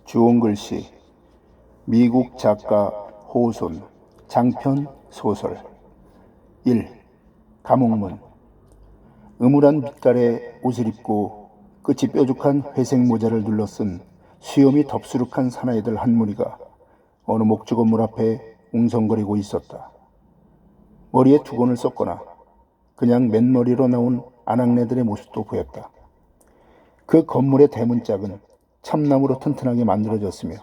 주온 글씨, 미국 작가 호손, 장편 소설. 1. 감옥문. 음울한 빛깔의 옷을 입고 끝이 뾰족한 회색 모자를 둘러쓴 수염이 덥수룩한 사나이들 한 무리가 어느 목조 건물 앞에 웅성거리고 있었다. 머리에 두건을 썼거나 그냥 맨머리로 나온 아낙네들의 모습도 보였다. 그 건물의 대문짝은 참나무로 튼튼하게 만들어졌으며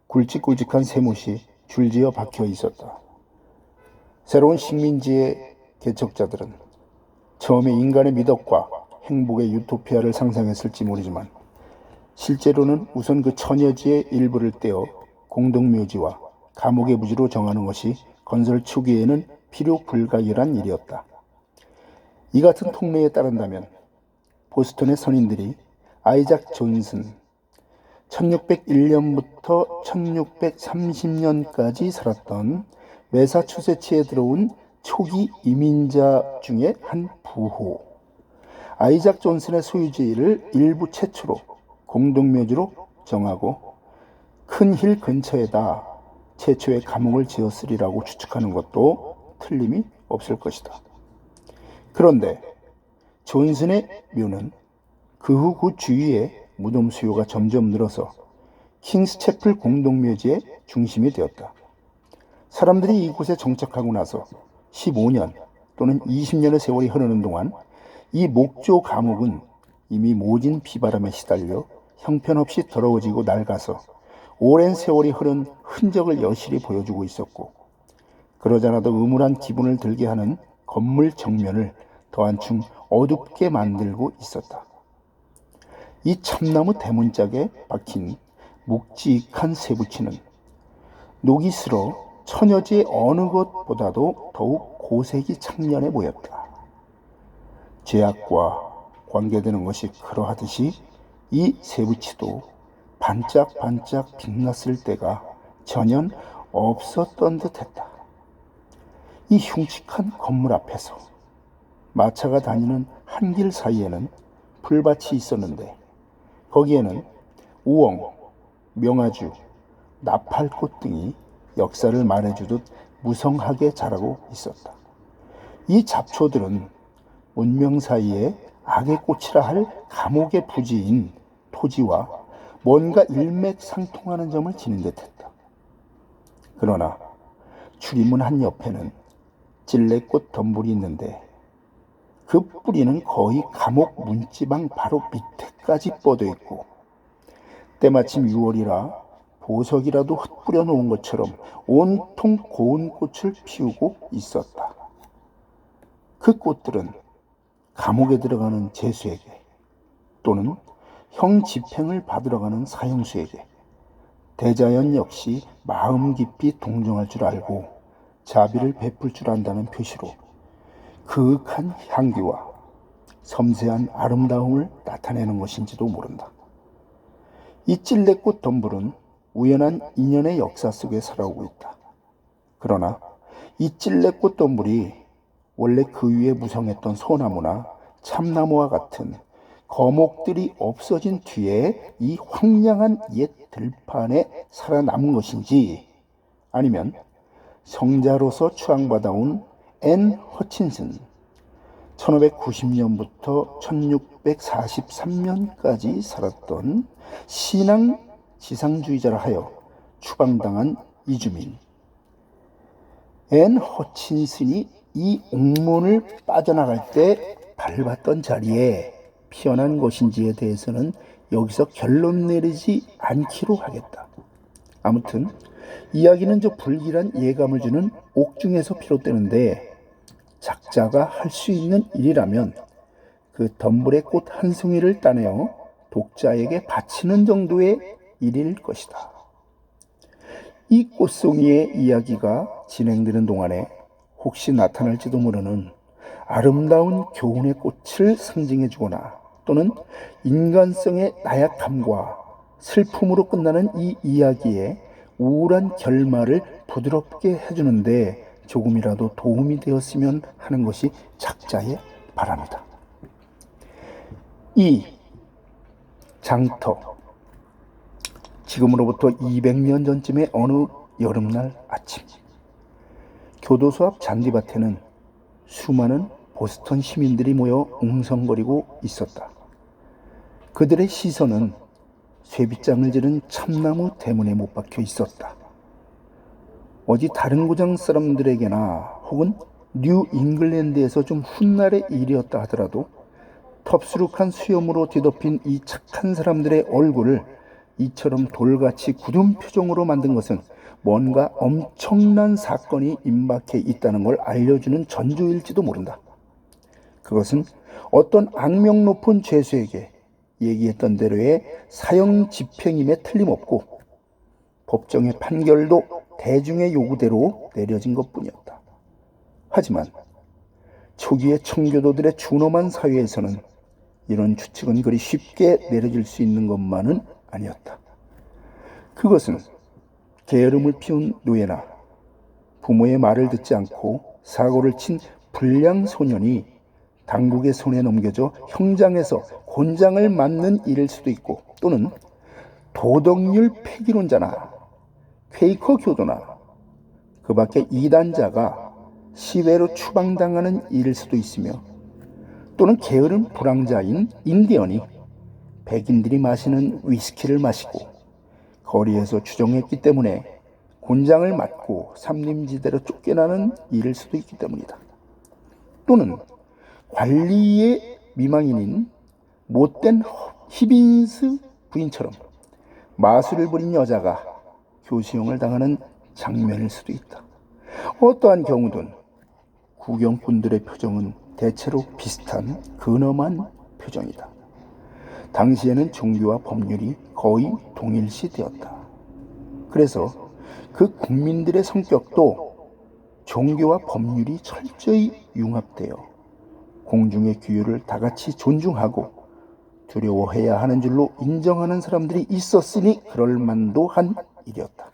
굵직굵직한 쇠못이 줄지어 박혀 있었다. 새로운 식민지의 개척자들은 처음에 인간의 미덕과 행복의 유토피아를 상상했을지 모르지만 실제로는 우선 그 처녀지의 일부를 떼어 공동묘지와 감옥의 부지로 정하는 것이 건설 초기에는 필요 불가결한 일이었다. 이 같은 통례에 따른다면 보스턴의 선인들이 아이작 존슨, 1601년부터 1630년까지 살았던 매사추세츠에 들어온 초기 이민자 중에 한 부호, 아이작 존슨의 소유지를 일부 최초로 공동묘지로 정하고 큰 힐 근처에다 최초의 감옥을 지었으리라고 추측하는 것도 틀림이 없을 것이다. 그런데 존슨의 묘는 그 후 그 주위에 무덤 수요가 점점 늘어서 킹스채플 공동묘지의 중심이 되었다. 사람들이 이곳에 정착하고 나서 15년 또는 20년의 세월이 흐르는 동안 이 목조 감옥은 이미 모진 비바람에 시달려 형편없이 더러워지고 낡아서 오랜 세월이 흐른 흔적을 여실히 보여주고 있었고, 그러자라도 음울한 기분을 들게 하는 건물 정면을 더 한층 어둡게 만들고 있었다. 이 참나무 대문짝에 박힌 묵직한 쇠붙이는 녹이 슬어 처녀지의 어느 것보다도 더욱 고색이 창년해 보였다. 죄악과 관계되는 것이 그러하듯이 이 쇠붙이도 반짝반짝 빛났을 때가 전혀 없었던 듯했다. 이 흉측한 건물 앞에서 마차가 다니는 한 길 사이에는 풀밭이 있었는데 거기에는 우엉, 명아주, 나팔꽃 등이 역사를 말해주듯 무성하게 자라고 있었다. 이 잡초들은 문명 사이에 악의 꽃이라 할 감옥의 부지인 토지와 뭔가 일맥상통하는 점을 지닌 듯했다. 그러나 출입문 한 옆에는 찔레꽃 덤불이 있는데 그 뿌리는 거의 감옥 문지방 바로 밑에까지 뻗어 있고 때마침 6월이라 보석이라도 흩뿌려 놓은 것처럼 온통 고운 꽃을 피우고 있었다. 그 꽃들은 감옥에 들어가는 죄수에게 또는 형 집행을 받으러 가는 사형수에게 대자연 역시 마음 깊이 동정할 줄 알고 자비를 베풀 줄 안다는 표시로 그윽한 향기와 섬세한 아름다움을 나타내는 것인지도 모른다. 이 찔레꽃 덤불은 우연한 인연의 역사 속에 살아오고 있다. 그러나 이 찔레꽃 덤불이 원래 그 위에 무성했던 소나무나 참나무와 같은 거목들이 없어진 뒤에 이 황량한 옛 들판에 살아남은 것인지, 아니면 성자로서 추앙받아온 앤 허친슨, 1590년부터 1643년까지 살았던 신앙 지상주의자라 하여 추방당한 이주민 앤 허친슨이 이 옥문을 빠져나갈 때 밟았던 자리에 피어난 것인지에 대해서는 여기서 결론 내리지 않기로 하겠다. 아무튼 이야기는 저 불길한 예감을 주는 옥중에서 비롯되는데, 작자가 할 수 있는 일이라면 그 덤불의 꽃 한 송이를 따내어 독자에게 바치는 정도의 일일 것이다. 이 꽃송이의 이야기가 진행되는 동안에 혹시 나타날지도 모르는 아름다운 교훈의 꽃을 상징해 주거나 또는 인간성의 나약함과 슬픔으로 끝나는 이 이야기의 우울한 결말을 부드럽게 해주는데 조금이라도 도움이 되었으면 하는 것이 작자의 바람이다. 2. 장터. 지금으로부터 200년 전쯤의 어느 여름날 아침, 교도소 앞 잔디밭에는 수많은 보스턴 시민들이 모여 웅성거리고 있었다. 그들의 시선은 쇠빗장을 지른 참나무 대문에 못 박혀 있었다. 어디 다른 고장 사람들에게나 혹은 뉴 잉글랜드에서 좀 훗날의 일이었다 하더라도 텁수룩한 수염으로 뒤덮인 이 착한 사람들의 얼굴을 이처럼 돌같이 굳은 표정으로 만든 것은 뭔가 엄청난 사건이 임박해 있다는 걸 알려주는 전조일지도 모른다. 그것은 어떤 악명 높은 죄수에게 얘기했던 대로의 사형 집행임에 틀림없고 법정의 판결도 대중의 요구대로 내려진 것뿐이었다. 하지만 초기의 청교도들의 준엄한 사회에서는 이런 추측은 그리 쉽게 내려질 수 있는 것만은 아니었다. 그것은 게으름을 피운 노예나 부모의 말을 듣지 않고 사고를 친 불량 소년이 당국의 손에 넘겨져 형장에서 곤장을 맞는 일일 수도 있고, 또는 도덕률 폐기론자나 퀘이커 교도나 그 밖에 이단자가 시외로 추방당하는 일일 수도 있으며, 또는 게으른 불황자인 인디언이 백인들이 마시는 위스키를 마시고 거리에서 추정했기 때문에 곤장을 맞고 삼림지대로 쫓겨나는 일일 수도 있기 때문이다. 또는 관리의 미망인인 못된 히빈스 부인처럼 마술을 부린 여자가 교수형을 당하는 장면일 수도 있다. 어떠한 경우든 구경꾼들의 표정은 대체로 비슷한 근엄한 표정이다. 당시에는 종교와 법률이 거의 동일시되었다. 그래서 그 국민들의 성격도 종교와 법률이 철저히 융합되어 공중의 규율을 다같이 존중하고 두려워해야 하는 줄로 인정하는 사람들이 있었으니 그럴만도 한 일이었다.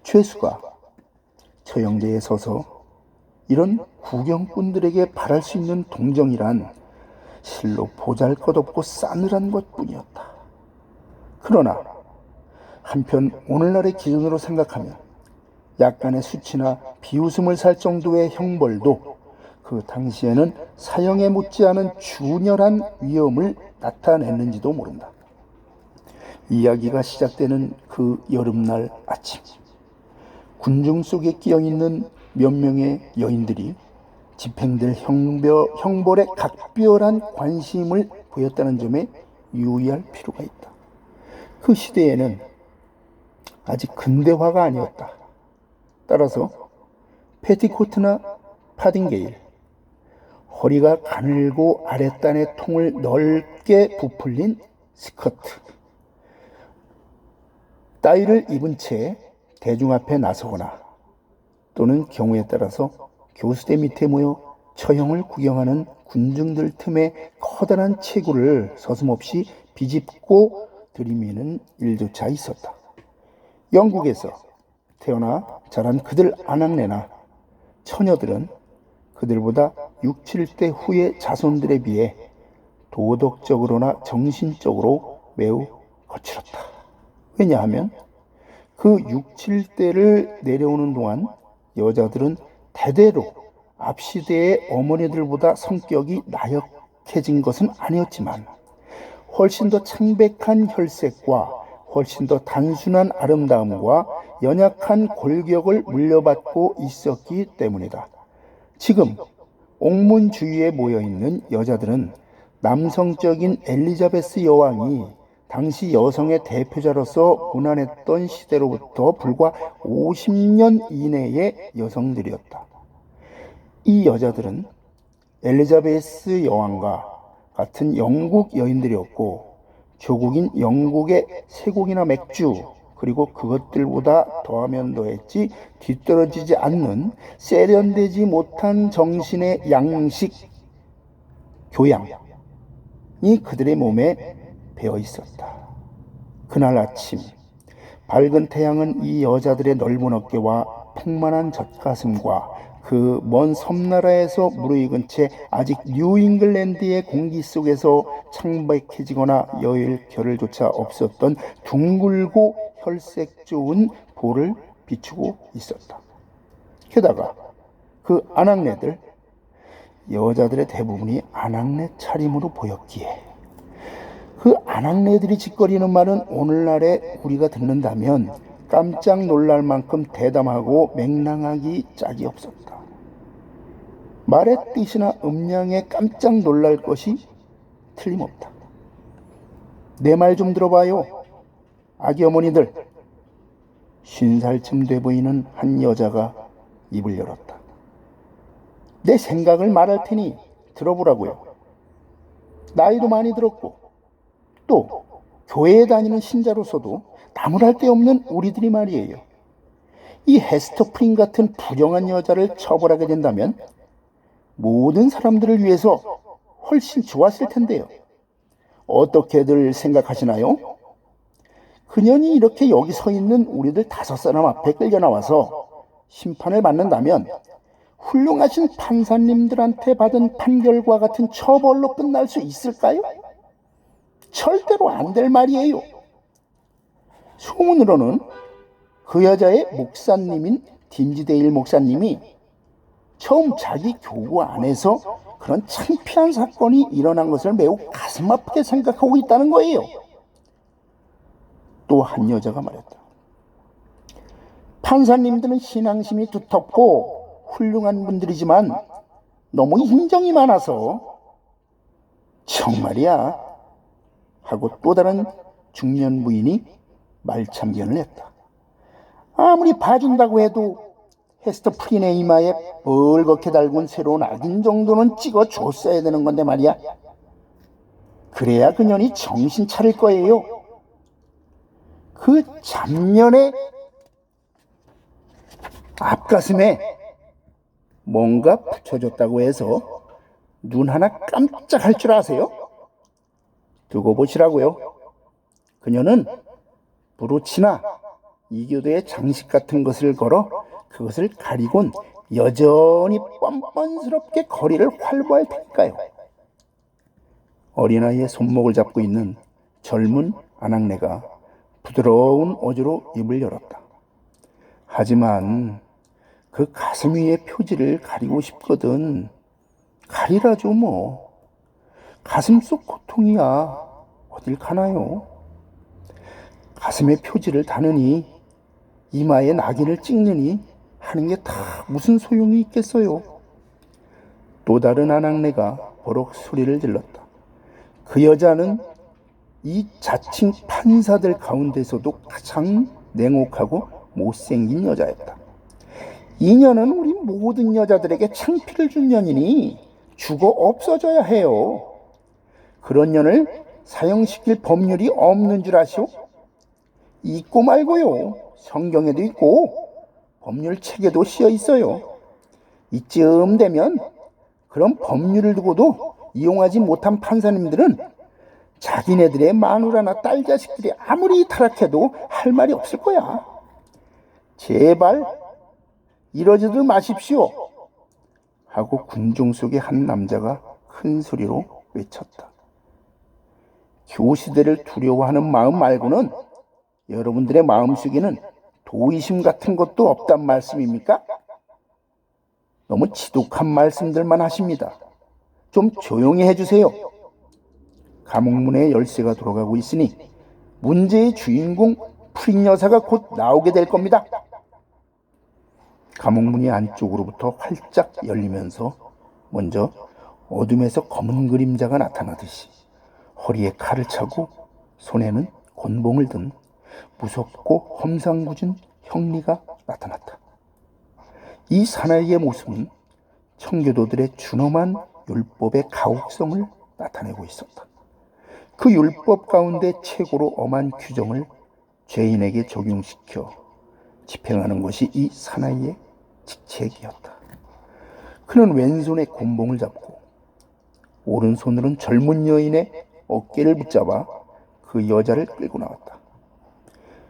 죄수가 처형제에 서서 이런 구경꾼들에게 바랄 수 있는 동정이란 실로 보잘것없고 싸늘한 것뿐이었다. 그러나 한편 오늘날의 기준으로 생각하면 약간의 수치나 비웃음을 살 정도의 형벌도 그 당시에는 사형에 못지않은 준열한 위험을 나타냈는지도 모른다. 이야기가 시작되는 그 여름날 아침, 군중 속에 끼어있는 몇 명의 여인들이 집행될 형벌에 각별한 관심을 보였다는 점에 유의할 필요가 있다. 그 시대에는 아직 근대화가 아니었다. 따라서 패티코트나 파딩게일, 허리가 가늘고 아랫단의 통을 넓게 부풀린 스커트, 따위를 입은 채 대중 앞에 나서거나 또는 경우에 따라서 교수대 밑에 모여 처형을 구경하는 군중들 틈에 커다란 체구를 서슴없이 비집고 들이미는 일조차 있었다. 영국에서 태어나 자란 그들 아낙네나 처녀들은 그들보다 6, 7대 후의 자손들에 비해 도덕적으로나 정신적으로 매우 거칠었다. 왜냐하면 그 6, 7대를 내려오는 동안 여자들은 대대로 앞시대의 어머니들보다 성격이 나약해진 것은 아니었지만 훨씬 더 창백한 혈색과 훨씬 더 단순한 아름다움과 연약한 골격을 물려받고 있었기 때문이다. 지금 옥문 주위에 모여있는 여자들은 남성적인 엘리자베스 여왕이 당시 여성의 대표자로서 고난했던 시대로부터 불과 50년 이내의 여성들이었다. 이 여자들은 엘리자베스 여왕과 같은 영국 여인들이었고, 조국인 영국의 쇠고기나 맥주, 그리고 그것들보다 더하면 더했지 뒤떨어지지 않는 세련되지 못한 정신의 양식, 교양이 그들의 몸에 배어 있었다. 그날 아침 밝은 태양은 이 여자들의 넓은 어깨와 풍만한 젖가슴과 그 먼 섬나라에서 무르익은 채 아직 뉴잉글랜드의 공기 속에서 창백해지거나 여일 결을조차 없었던 둥글고 혈색 좋은 볼을 비추고 있었다. 게다가 그 아낙네들, 여자들의 대부분이 아낙네 차림으로 보였기에 그 아낙네들이 짓거리는 말은 오늘날에 우리가 듣는다면 깜짝 놀랄 만큼 대담하고 맹랑하기 짝이 없었다. 말의 뜻이나 음량에 깜짝 놀랄 것이 틀림없다. 내 말 좀 들어봐요. 아기 어머니들. 50살쯤 돼 보이는 한 여자가 입을 열었다. 내 생각을 말할 테니 들어보라고요. 나이도 많이 들었고 또 교회에 다니는 신자로서도 나무랄 데 없는 우리들이 말이에요. 이 헤스터 프린 같은 부정한 여자를 처벌하게 된다면 모든 사람들을 위해서 훨씬 좋았을 텐데요. 어떻게들 생각하시나요? 그년이 이렇게 여기 서 있는 우리들 5사람 앞에 끌려 나와서 심판을 받는다면 훌륭하신 판사님들한테 받은 판결과 같은 처벌로 끝날 수 있을까요? 절대로 안 될 말이에요. 소문으로는 그 여자의 목사님인 딤지데일 목사님이 처음 자기 교구 안에서 그런 창피한 사건이 일어난 것을 매우 가슴 아프게 생각하고 있다는 거예요. 또 한 여자가 말했다. 판사님들은 신앙심이 두텁고 훌륭한 분들이지만 너무 인정이 많아서 정말이야 하고 또 다른 중년 부인이 말참견을 했다. 아무리 봐준다고 해도 헤스터 프린의 이마에 벌겋게 달군 새로운 악인 정도는 찍어줬어야 되는 건데 말이야. 그래야 그년이 정신 차릴 거예요. 그 잡년의 앞가슴에 뭔가 붙여줬다고 해서 눈 하나 깜짝할 줄 아세요? 두고 보시라고요. 그녀는 브로치나 이교도의 장식 같은 것을 걸어 그것을 가리곤 여전히 뻔뻔스럽게 거리를 활보할 테니까요. 어린아이의 손목을 잡고 있는 젊은 아낙네가 부드러운 어조로 입을 열었다. 하지만 그 가슴 위의 표지를 가리고 싶거든. 가리라죠 뭐. 가슴 속 고통이야. 어딜 가나요? 가슴의 표지를 다느니 이마에 낙인을 찍느니 하는 게 다 무슨 소용이 있겠어요. 또 다른 아낙네가 버럭 소리를 질렀다. 그 여자는 이 자칭 판사들 가운데서도 가장 냉혹하고 못생긴 여자였다. 이 년은 우리 모든 여자들에게 창피를 준 년이니 죽어 없어져야 해요. 그런 년을 사형시킬 법률이 없는 줄 아시오? 있고 말고요. 성경에도 있고 법률 책에도 씌어 있어요. 이쯤 되면 그런 법률을 두고도 이용하지 못한 판사님들은 자기네들의 마누라나 딸 자식들이 아무리 타락해도 할 말이 없을 거야. 제발 이러지들 마십시오. 하고 군중 속의 한 남자가 큰 소리로 외쳤다. 교시대를 두려워하는 마음 말고는 여러분들의 마음속에는 도의심 같은 것도 없단 말씀입니까? 너무 지독한 말씀들만 하십니다. 좀 조용히 해주세요. 감옥문의 열쇠가 돌아가고 있으니 문제의 주인공 프린 여사가 곧 나오게 될 겁니다. 감옥문이 안쪽으로부터 활짝 열리면서 먼저 어둠에서 검은 그림자가 나타나듯이 허리에 칼을 차고 손에는 곤봉을 든 무섭고 험상궂은 형리가 나타났다. 이 사나이의 모습은 청교도들의 준엄한 율법의 가혹성을 나타내고 있었다. 그 율법 가운데 최고로 엄한 규정을 죄인에게 적용시켜 집행하는 것이 이 사나이의 직책이었다. 그는 왼손에 곤봉을 잡고 오른손으로는 젊은 여인의 어깨를 붙잡아 그 여자를 끌고 나왔다.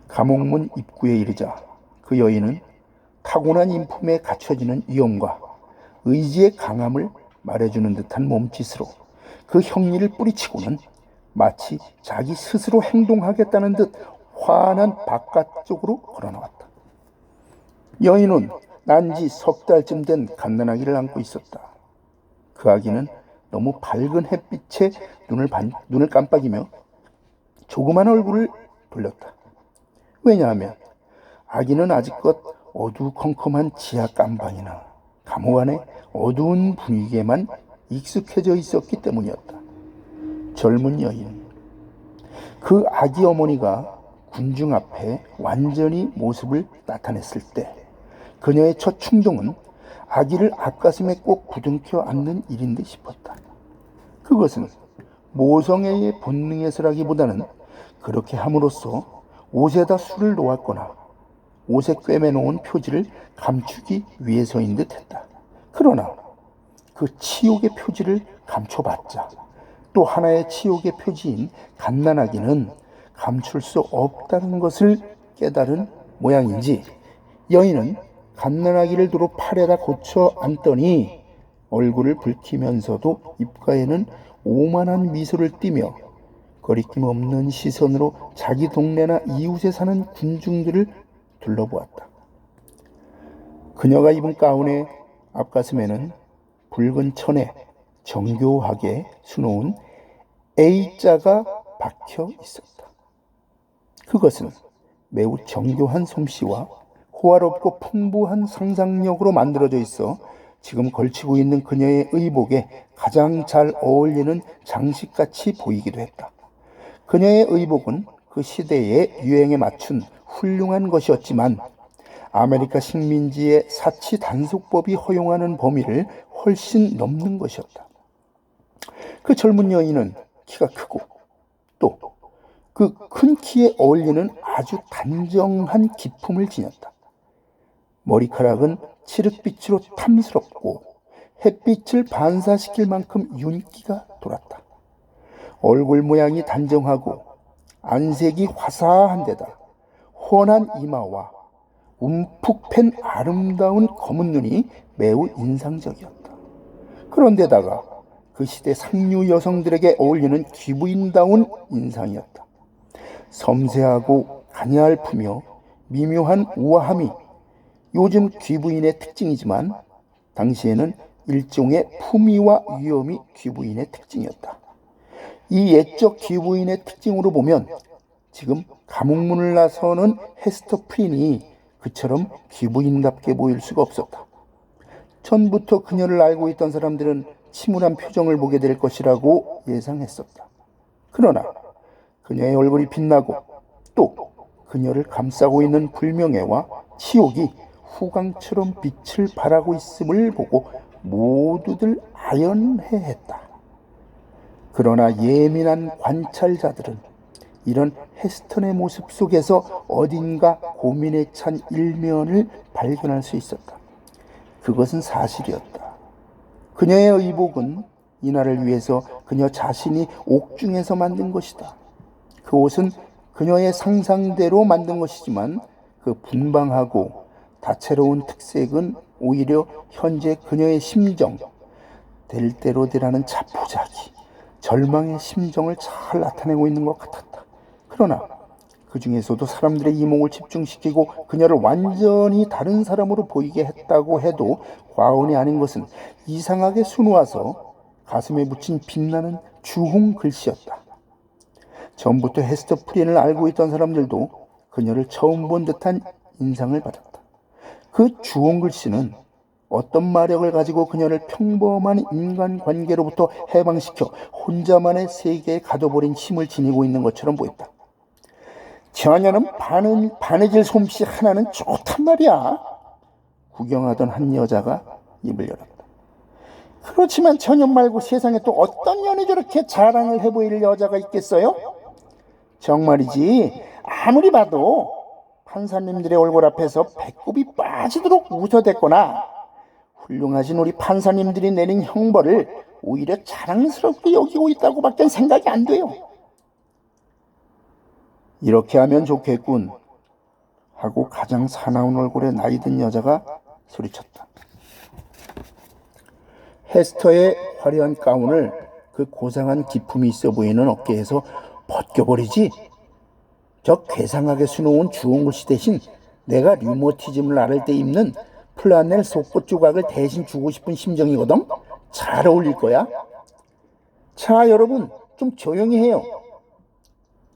감옥문 입구에 이르자 그 여인은 타고난 인품에 갖춰지는 위엄과 의지의 강함을 말해주는 듯한 몸짓으로 그 형리를 뿌리치고는 마치 자기 스스로 행동하겠다는 듯 환한 바깥쪽으로 걸어나왔다. 여인은 난지 석 달쯤 된 갓난아기를 안고 있었다. 그 아기는 너무 밝은 햇빛에 눈을 깜빡이며 조그만 얼굴을 돌렸다. 왜냐하면 아기는 아직껏 어두컴컴한 지하 깜방이나 감옥 안의 어두운 분위기에만 익숙해져 있었기 때문이었다. 젊은 여인, 그 아기 어머니가 군중 앞에 완전히 모습을 나타냈을 때 그녀의 첫 충동은 아기를 앞가슴에 꼭 부둥켜 안는 일인 듯 싶었다. 그것은 모성애의 본능에서라기보다는 그렇게 함으로써 옷에다 술을 놓았거나 옷에 꿰매놓은 표지를 감추기 위해서인 듯 했다. 그러나 그 치욕의 표지를 감춰봤자 또 하나의 치욕의 표지인 갓난아기는 감출 수 없다는 것을 깨달은 모양인지 여인은 갓난아기를 두루 팔에다 고쳐 앉더니 얼굴을 붉히면서도 입가에는 오만한 미소를 띠며 거리낌 없는 시선으로 자기 동네나 이웃에 사는 군중들을 둘러보았다. 그녀가 입은 가운의 앞가슴에는 붉은 천에 정교하게 수놓은 A자가 박혀 있었다. 그것은 매우 정교한 솜씨와 호화롭고 풍부한 상상력으로 만들어져 있어 지금 걸치고 있는 그녀의 의복에 가장 잘 어울리는 장식같이 보이기도 했다. 그녀의 의복은 그 시대의 유행에 맞춘 훌륭한 것이었지만 아메리카 식민지의 사치 단속법이 허용하는 범위를 훨씬 넘는 것이었다. 그 젊은 여인은 키가 크고 또 그 큰 키에 어울리는 아주 단정한 기품을 지녔다. 머리카락은 칠흑빛으로 탐스럽고 햇빛을 반사시킬 만큼 윤기가 돌았다. 얼굴 모양이 단정하고 안색이 화사한 데다 훤한 이마와 움푹 팬 아름다운 검은 눈이 매우 인상적이었다. 그런데다가 그 시대 상류 여성들에게 어울리는 귀부인다운 인상이었다. 섬세하고 가냘프며 미묘한 우아함이 요즘 귀부인의 특징이지만 당시에는 일종의 품위와 위엄이 귀부인의 특징이었다. 이 옛적 귀부인의 특징으로 보면 지금 감옥문을 나서는 헤스터 프린이 그처럼 귀부인답게 보일 수가 없었다. 전부터 그녀를 알고 있던 사람들은 침울한 표정을 보게 될 것이라고 예상했었다. 그러나 그녀의 얼굴이 빛나고 또 그녀를 감싸고 있는 불명예와 치욕이 후광처럼 빛을 발하고 있음을 보고 모두들 아연해했다. 그러나 예민한 관찰자들은 이런 헤스턴의 모습 속에서 어딘가 고민에 찬 일면을 발견할 수 있었다. 그것은 사실이었다. 그녀의 의복은 이날을 위해서 그녀 자신이 옥중에서 만든 것이다. 그 옷은 그녀의 상상대로 만든 것이지만 그 분방하고 다채로운 특색은 오히려 현재 그녀의 심정, 될 대로 되라는 자포자기, 절망의 심정을 잘 나타내고 있는 것 같았다. 그러나 그 중에서도 사람들의 이목을 집중시키고 그녀를 완전히 다른 사람으로 보이게 했다고 해도 과언이 아닌 것은 이상하게 수놓아서 가슴에 묻힌 빛나는 주홍 글씨였다. 전부터 헤스터 프린을 알고 있던 사람들도 그녀를 처음 본 듯한 인상을 받았다. 그 주홍 글씨는 어떤 마력을 가지고 그녀를 평범한 인간관계로부터 해방시켜 혼자만의 세계에 가둬버린 힘을 지니고 있는 것처럼 보였다. 저녀는 바느질 솜씨 하나는 좋단 말이야. 구경하던 한 여자가 입을 열었다. 그렇지만 저녀 말고 세상에 또 어떤 년이 저렇게 자랑을 해보일 여자가 있겠어요? 정말이지 아무리 봐도 판사님들의 얼굴 앞에서 배꼽이 빠지도록 웃어댔거나 훌륭하신 우리 판사님들이 내린 형벌을 오히려 자랑스럽게 여기고 있다고밖에 생각이 안 돼요. 이렇게 하면 좋겠군 하고 가장 사나운 얼굴의 나이든 여자가 소리쳤다. 헤스터의 화려한 가운을 그 고상한 기품이 있어 보이는 어깨에서 벗겨버리지. 저 괴상하게 수놓은 주홍 글씨 대신 내가 류머티즘을 앓을 때 입는 플라넬 속옷 조각을 대신 주고 싶은 심정이거든. 잘 어울릴 거야. 자, 여러분, 좀 조용히 해요.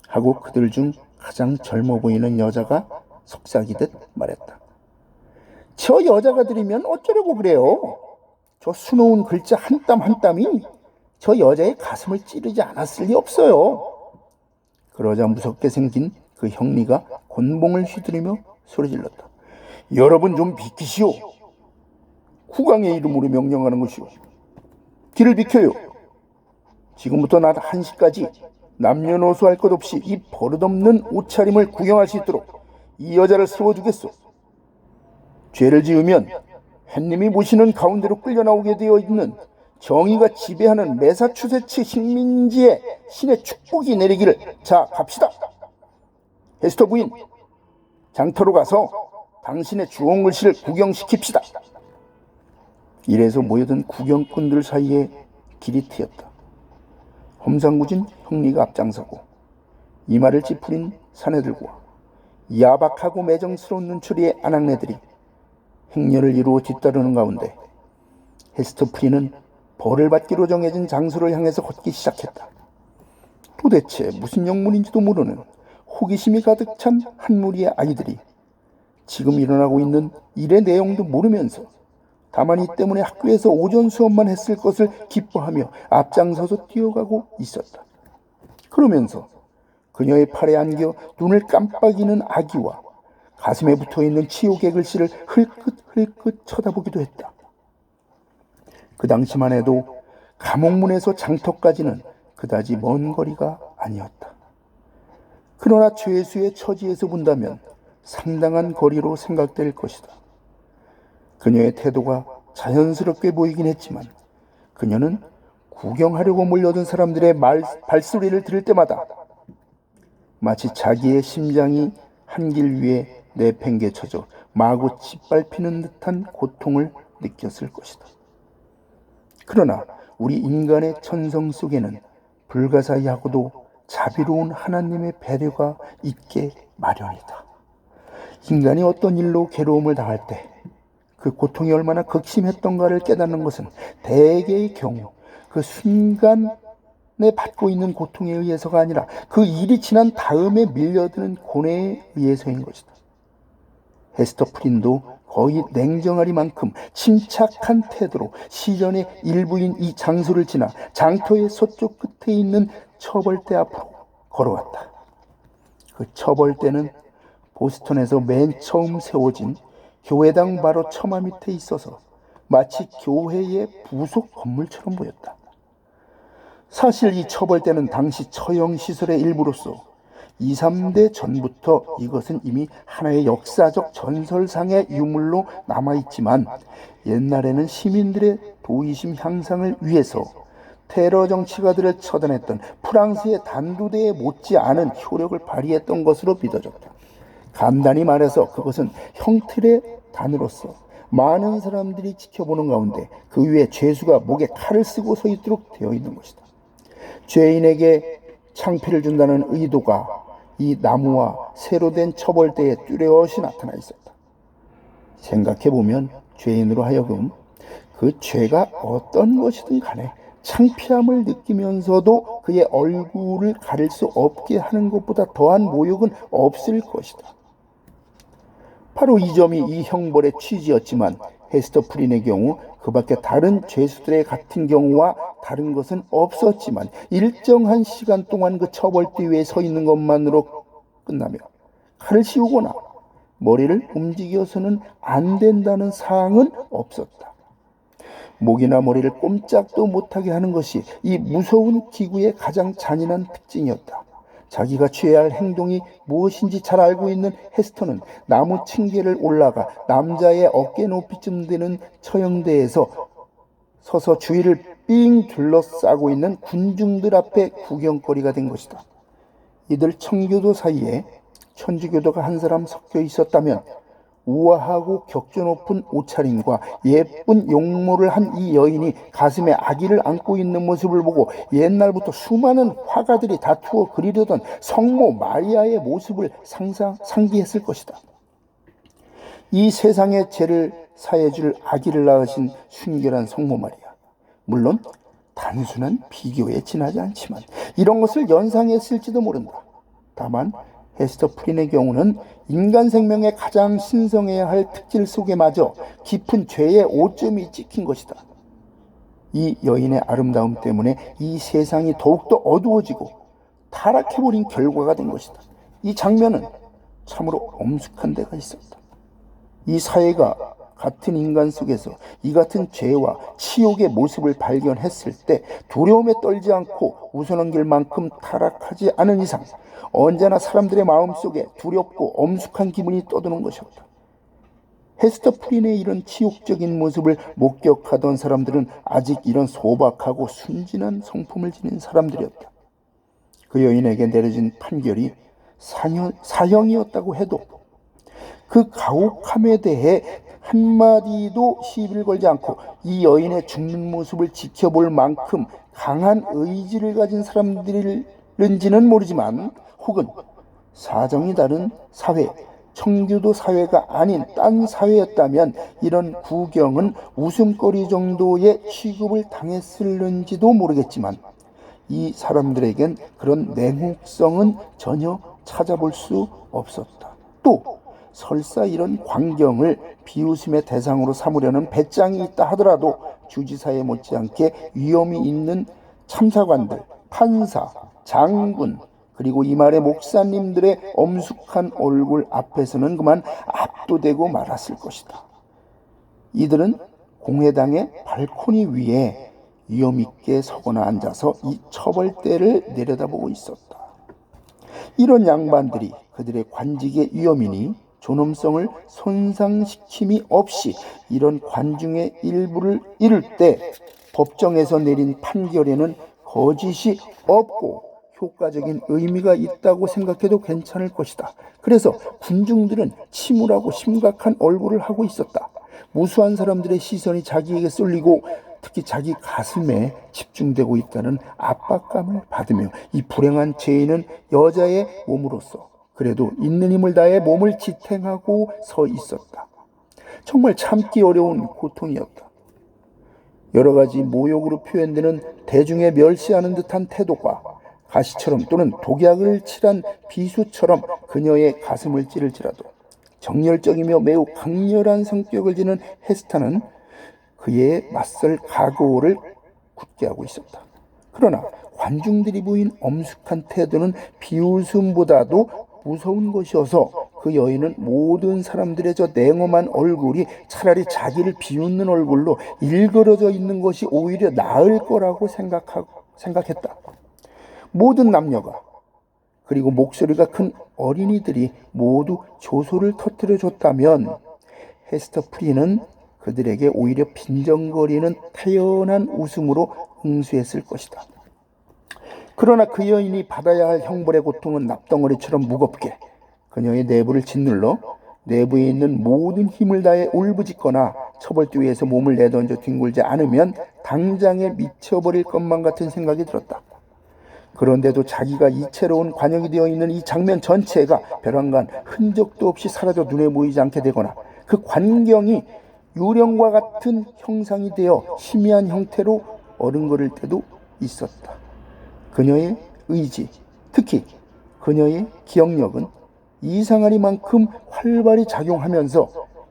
하고 그들 중 가장 젊어 보이는 여자가 속삭이듯 말했다. 저 여자가 들으면 어쩌려고 그래요? 저 수놓은 글자 한 땀 한 땀이 저 여자의 가슴을 찌르지 않았을 리 없어요. 그러자 무섭게 생긴 그 형리가 곤봉을 휘두르며 소리질렀다. 여러분 좀 비키시오. 국왕의 이름으로 명령하는 것이오. 길을 비켜요. 지금부터 낮 1시까지 남녀노소 할 것 없이 이 버릇없는 옷차림을 구경할 수 있도록 이 여자를 세워주겠소. 죄를 지으면 햇님이 모시는 가운데로 끌려나오게 되어 있는 정의가 지배하는 매사추세츠 식민지에 신의 축복이 내리기를. 자, 갑시다. 헤스터 부인, 장터로 가서 당신의 주홍 글씨를 구경시킵시다. 이래서 모여든 구경꾼들 사이에 길이 트였다. 험상궂은 형리가 앞장서고 이마를 찌푸린 사내들과 야박하고 매정스러운 눈초리의 아낙네들이 행렬을 이루어 뒤따르는 가운데 헤스터 프리는 벌을 받기로 정해진 장소를 향해서 걷기 시작했다. 도대체 무슨 영문인지도 모르는 호기심이 가득 찬 한 무리의 아이들이 지금 일어나고 있는 일의 내용도 모르면서 다만 이 때문에 학교에서 오전 수업만 했을 것을 기뻐하며 앞장서서 뛰어가고 있었다. 그러면서 그녀의 팔에 안겨 눈을 깜빡이는 아기와 가슴에 붙어있는 치욕의 글씨를 흘끗흘끗 쳐다보기도 했다. 그 당시만 해도 감옥문에서 장터까지는 그다지 먼 거리가 아니었다. 그러나 죄수의 처지에서 본다면 상당한 거리로 생각될 것이다. 그녀의 태도가 자연스럽게 보이긴 했지만 그녀는 구경하려고 몰려든 사람들의 발소리를 들을 때마다 마치 자기의 심장이 한 길 위에 내팽개쳐져 마구 짓밟히는 듯한 고통을 느꼈을 것이다. 그러나 우리 인간의 천성 속에는 불가사의하고도 자비로운 하나님의 배려가 있게 마련이다. 인간이 어떤 일로 괴로움을 당할 때 그 고통이 얼마나 극심했던가를 깨닫는 것은 대개의 경우 그 순간에 받고 있는 고통에 의해서가 아니라 그 일이 지난 다음에 밀려드는 고뇌에 의해서인 것이다. 헤스터 프린도 거의 냉정하리만큼 침착한 태도로 시전의 일부인 이 장소를 지나 장터의 서쪽 끝에 있는 처벌대 앞으로 걸어왔다. 그 처벌대는 보스턴에서 맨 처음 세워진 교회당 바로 처마 밑에 있어서 마치 교회의 부속 건물처럼 보였다. 사실 이 처벌대는 당시 처형시설의 일부로서 2, 3대 전부터 이것은 이미 하나의 역사적 전설상의 유물로 남아있지만 옛날에는 시민들의 도의심 향상을 위해서 테러 정치가들을 처단했던 프랑스의 단두대에 못지않은 효력을 발휘했던 것으로 믿어졌다. 간단히 말해서 그것은 형틀의 단으로서 많은 사람들이 지켜보는 가운데 그 위에 죄수가 목에 칼을 쓰고 서 있도록 되어 있는 것이다. 죄인에게 창피를 준다는 의도가 이 나무와 새로 된 처벌대에 뚜렷이 나타나 있었다. 생각해보면 죄인으로 하여금 그 죄가 어떤 것이든 간에 창피함을 느끼면서도 그의 얼굴을 가릴 수 없게 하는 것보다 더한 모욕은 없을 것이다. 바로 이 점이 이 형벌의 취지였지만 헤스터 프린의 경우 그 밖에 다른 죄수들의 같은 경우와 다른 것은 없었지만 일정한 시간 동안 그 처벌대 위에 서 있는 것만으로 끝나며 칼을 씌우거나 머리를 움직여서는 안 된다는 사항은 없었다. 목이나 머리를 꼼짝도 못하게 하는 것이 이 무서운 기구의 가장 잔인한 특징이었다. 자기가 취해야 할 행동이 무엇인지 잘 알고 있는 헤스터는 나무 층계를 올라가 남자의 어깨 높이쯤 되는 처형대에서 서서 주위를 삥 둘러싸고 있는 군중들 앞에 구경거리가 된 것이다. 이들 청교도 사이에 천주교도가 한 사람 섞여 있었다면 우아하고 격조 높은 옷차림과 예쁜 용모를 한 이 여인이 가슴에 아기를 안고 있는 모습을 보고 옛날부터 수많은 화가들이 다투어 그리려던 성모 마리아의 모습을 상기했을 것이다. 이 세상의 죄를 사해줄 아기를 낳으신 순결한 성모 마리아. 물론 단순한 비교에 지나지 않지만 이런 것을 연상했을지도 모른다. 다만 헤스터 프린의 경우는 인간 생명의 가장 신성해야 할 특질 속에마저 깊은 죄의 오점이 찍힌 것이다. 이 여인의 아름다움 때문에 이 세상이 더욱더 어두워지고 타락해버린 결과가 된 것이다. 이 장면은 참으로 엄숙한 데가 있었다. 이 사회가 같은 인간 속에서 이 같은 죄와 치욕의 모습을 발견했을 때 두려움에 떨지 않고 웃어넘길 만큼 타락하지 않은 이상 언제나 사람들의 마음속에 두렵고 엄숙한 기분이 떠드는 것이었다. 헤스터 프린의 이런 치욕적인 모습을 목격하던 사람들은 아직 이런 소박하고 순진한 성품을 지닌 사람들이었다. 그 여인에게 내려진 판결이 사형이었다고 해도 그 가혹함에 대해 한마디도 시비를 걸지 않고 이 여인의 죽는 모습을 지켜볼 만큼 강한 의지를 가진 사람들인지는 모르지만 혹은 사정이 다른 사회, 청교도 사회가 아닌 딴 사회였다면 이런 구경은 웃음거리 정도의 취급을 당했을는지도 모르겠지만 이 사람들에겐 그런 냉혹성은 전혀 찾아볼 수 없었다. 또 설사 이런 광경을 비웃음의 대상으로 삼으려는 배짱이 있다 하더라도 주지사에 못지않게 위험이 있는 참사관들, 판사, 장군, 그리고 이 말의 목사님들의 엄숙한 얼굴 앞에서는 그만 압도되고 말았을 것이다. 이들은 공회당의 발코니 위에 위험있게 서거나 앉아서 이 처벌대를 내려다보고 있었다. 이런 양반들이 그들의 관직의 위험이니 존엄성을 손상시킴이 없이 이런 관중의 일부를 이룰 때 법정에서 내린 판결에는 거짓이 없고 효과적인 의미가 있다고 생각해도 괜찮을 것이다. 그래서 군중들은 침울하고 심각한 얼굴을 하고 있었다. 무수한 사람들의 시선이 자기에게 쏠리고 특히 자기 가슴에 집중되고 있다는 압박감을 받으며 이 불행한 죄인은 여자의 몸으로서 그래도 있는 힘을 다해 몸을 지탱하고 서 있었다. 정말 참기 어려운 고통이었다. 여러 가지 모욕으로 표현되는 대중의 멸시하는 듯한 태도가 가시처럼 또는 독약을 칠한 비수처럼 그녀의 가슴을 찌를지라도 정열적이며 매우 강렬한 성격을 지닌 헤스타는 그의 맞설 각오를 굳게 하고 있었다. 그러나 관중들이 보인 엄숙한 태도는 비웃음보다도 무서운 것이어서 그 여인은 모든 사람들의 저 냉엄한 얼굴이 차라리 자기를 비웃는 얼굴로 일그러져 있는 것이 오히려 나을 거라고 생각했다. 모든 남녀가 그리고 목소리가 큰 어린이들이 모두 조소를 터뜨려줬다면 헤스터 프린은 그들에게 오히려 빈정거리는 태연한 웃음으로 응수했을 것이다. 그러나 그 여인이 받아야 할 형벌의 고통은 납덩어리처럼 무겁게 그녀의 내부를 짓눌러 내부에 있는 모든 힘을 다해 울부짖거나 처벌대 위에서 몸을 내던져 뒹굴지 않으면 당장에 미쳐버릴 것만 같은 생각이 들었다. 그런데도 자기가 이채로운 관역이 되어 있는 이 장면 전체가 벼랑간 흔적도 없이 사라져 눈에 보이지 않게 되거나 그 광경이 유령과 같은 형상이 되어 희미한 형태로 어른거릴 때도 있었다. 그녀의 의지, 특히 그녀의 기억력은 이상하리만큼 활발히 작용하면서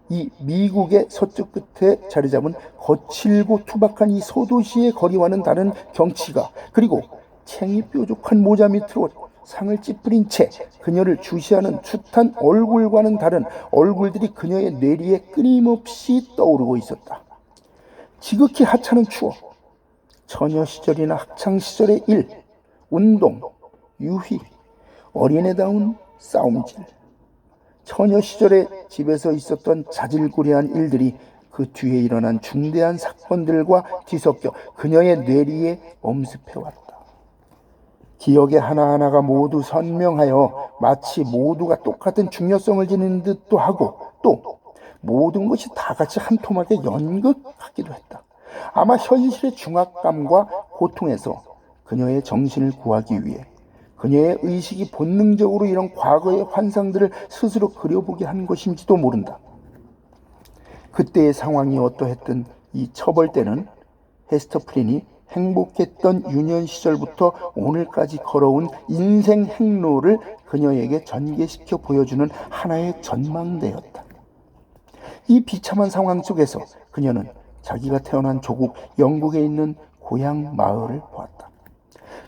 이 미국의 서쪽 끝에 자리 잡은 거칠고 투박한 이 소도시의 거리와는 다른 경치가 그리고 챙이 뾰족한 모자 밑으로 상을 찌푸린 채 그녀를 주시하는 숱한 얼굴과는 다른 얼굴들이 그녀의 뇌리에 끊임없이 떠오르고 있었다. 지극히 하찮은 추억, 처녀 시절이나 학창 시절의 일, 운동, 유희, 어린애다운 싸움질, 처녀 시절에 집에서 있었던 자질구레한 일들이 그 뒤에 일어난 중대한 사건들과 뒤섞여 그녀의 뇌리에 엄습해왔다. 기억의 하나하나가 모두 선명하여 마치 모두가 똑같은 중요성을 지니는 듯도 하고 또 모든 것이 다 같이 한 토막에 연극하기도 했다. 아마 현실의 중압감과 고통에서 그녀의 정신을 구하기 위해 그녀의 의식이 본능적으로 이런 과거의 환상들을 스스로 그려보게 한 것인지도 모른다. 그때의 상황이 어떠했든 이 처벌대는 헤스터 프린이 행복했던 유년 시절부터 오늘까지 걸어온 인생 행로를 그녀에게 전개시켜 보여주는 하나의 전망대였다. 이 비참한 상황 속에서 그녀는 자기가 태어난 조국 영국에 있는 고향 마을을 보았다.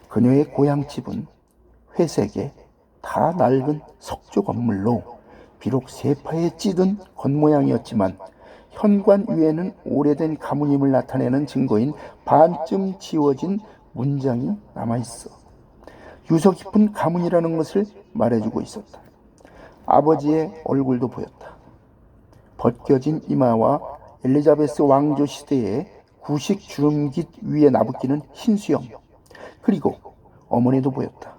그녀의 고향집은 회색의 다 낡은 석조 건물로 비록 세파에 찌든 겉모양이었지만 현관 위에는 오래된 가문임을 나타내는 증거인 반쯤 지워진 문장이 남아있어 유서 깊은 가문이라는 것을 말해주고 있었다. 아버지의 얼굴도 보였다. 벗겨진 이마와 엘리자베스 왕조 시대의 구식 주름깃 위에 나부끼는 흰 수염, 그리고 어머니도 보였다.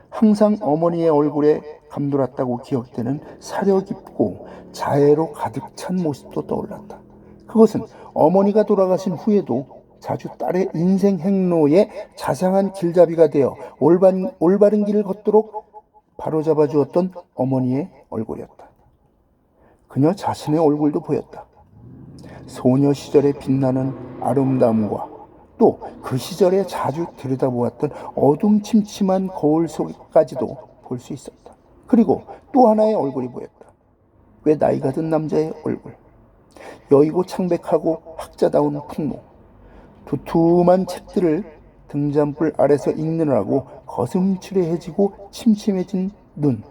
항상 어머니의 얼굴에 감돌았다고 기억되는 사려 깊고 자애로 가득 찬 모습도 떠올랐다. 그것은 어머니가 돌아가신 후에도 자주 딸의 인생 행로에 자상한 길잡이가 되어 올바른 길을 걷도록 바로잡아 주었던 어머니의 얼굴이었다. 그녀 자신의 얼굴도 보였다. 소녀 시절에 빛나는 아름다움과 또 그 시절에 자주 들여다보았던 어둠침침한 거울 속까지도 볼 수 있었다. 그리고 또 하나의 얼굴이 보였다. 꽤 나이가 든 남자의 얼굴. 여의고 창백하고 학자다운 풍모. 두툼한 책들을 등잔불 아래서 읽느라고 거슴츠레해지고 침침해진 눈.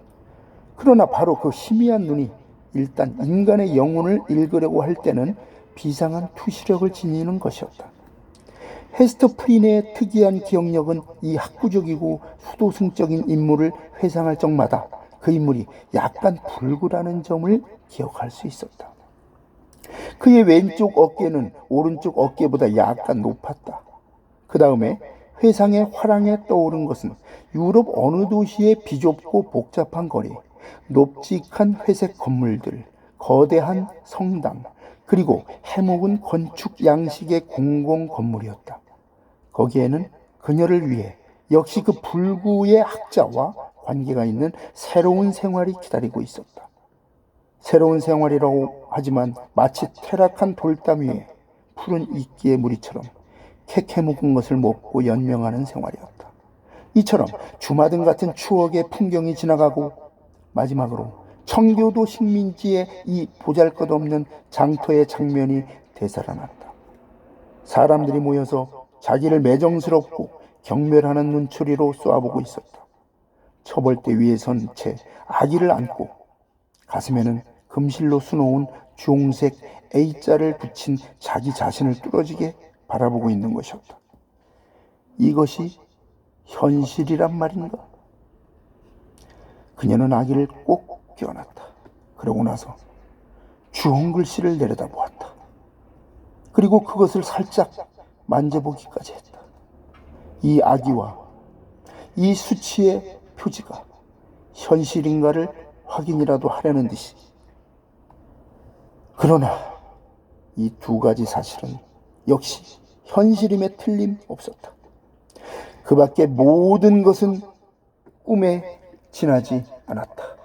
그러나 바로 그 희미한 눈이 일단 인간의 영혼을 읽으려고 할 때는 비상한 투시력을 지니는 것이었다. 헤스터 프린의 특이한 기억력은 이 학구적이고 수도승적인 인물을 회상할 적마다 그 인물이 약간 불구라는 점을 기억할 수 있었다. 그의 왼쪽 어깨는 오른쪽 어깨보다 약간 높았다. 그 다음에 회상의 화랑에 떠오른 것은 유럽 어느 도시의 비좁고 복잡한 거리, 높직한 회색 건물들, 거대한 성당, 그리고 해묵은 건축 양식의 공공 건물이었다. 거기에는 그녀를 위해 역시 그 불구의 학자와 관계가 있는 새로운 생활이 기다리고 있었다. 새로운 생활이라고 하지만 마치 퇴락한 돌담 위에 푸른 이끼의 무리처럼 캐캐 묵은 것을 먹고 연명하는 생활이었다. 이처럼 주마등 같은 추억의 풍경이 지나가고 마지막으로 청교도 식민지의 이 보잘것없는 장터의 장면이 되살아났다. 사람들이 모여서 자기를 매정스럽고 경멸하는 눈초리로 쏘아보고 있었다. 처벌대 위에 선 채 아기를 안고 가슴에는 금실로 수놓은 주홍색 A자를 붙인 자기 자신을 뚫어지게 바라보고 있는 것이었다. 이것이 현실이란 말인가? 그녀는 아기를 꼭 껴안았다. 그러고 나서 주홍 글씨를 내려다보았다. 그리고 그것을 살짝 만져보기까지 했다. 이 아기와 이 수치의 표지가 현실인가를 확인이라도 하려는 듯이. 그러나 이 두 가지 사실은 역시 현실임에 틀림없었다. 그 밖에 모든 것은 꿈에 지나지 않았다.